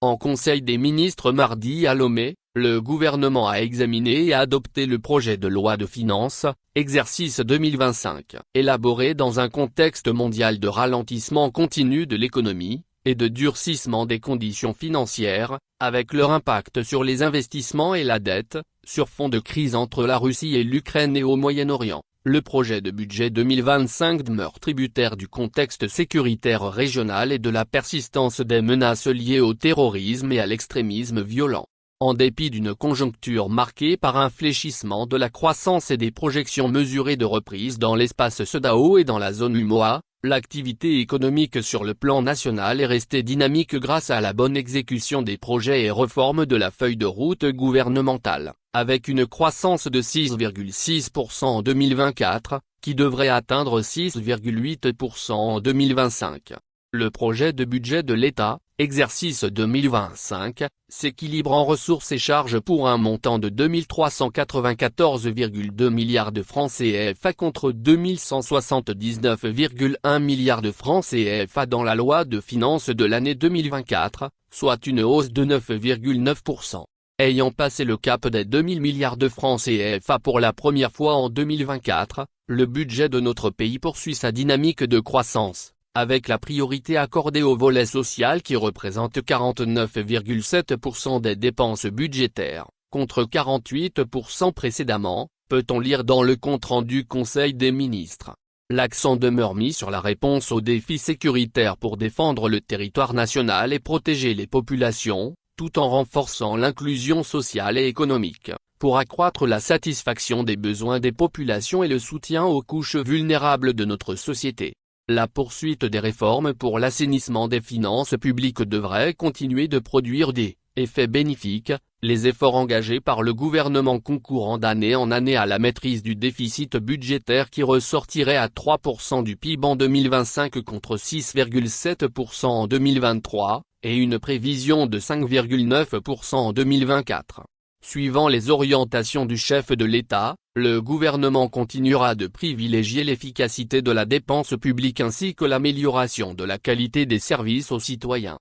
En Conseil des ministres mardi à Lomé, le gouvernement a examiné et adopté le projet de loi de finances, exercice 2025, élaboré dans un contexte mondial de ralentissement continu de l'économie, et de durcissement des conditions financières, avec leur impact sur les investissements et la dette, sur fond de crise entre la Russie et l'Ukraine et au Moyen-Orient. Le projet de budget 2025 demeure tributaire du contexte sécuritaire régional et de la persistance des menaces liées au terrorisme et à l'extrémisme violent. En dépit d'une conjoncture marquée par un fléchissement de la croissance et des projections mesurées de reprise dans l'espace CEDEAO et dans la zone UEMOA, l'activité économique sur le plan national est restée dynamique grâce à la bonne exécution des projets et réformes de la feuille de route gouvernementale, avec une croissance de 6,6% en 2024, qui devrait atteindre 6,8% en 2025. Le projet de budget de l'État, exercice 2025, s'équilibre en ressources et charges pour un montant de 2394,2 milliards de francs CFA contre 2179,1 milliards de francs CFA dans la loi de finances de l'année 2024, soit une hausse de 9,9%. Ayant passé le cap des 2000 milliards de francs CFA pour la première fois en 2024, le budget de notre pays poursuit sa dynamique de croissance, avec la priorité accordée au volet social qui représente 49,7% des dépenses budgétaires, contre 48% précédemment, peut-on lire dans le compte-rendu Conseil des ministres. L'accent demeure mis sur la réponse aux défis sécuritaires pour défendre le territoire national et protéger les populations, tout en renforçant l'inclusion sociale et économique, pour accroître la satisfaction des besoins des populations et le soutien aux couches vulnérables de notre société. La poursuite des réformes pour l'assainissement des finances publiques devrait continuer de produire des effets bénéfiques, les efforts engagés par le gouvernement concourant d'année en année à la maîtrise du déficit budgétaire qui ressortirait à 3% du PIB en 2025 contre 6,7% en 2023, et une prévision de 5,9% en 2024. Suivant les orientations du chef de l'État, le gouvernement continuera de privilégier l'efficacité de la dépense publique ainsi que l'amélioration de la qualité des services aux citoyens.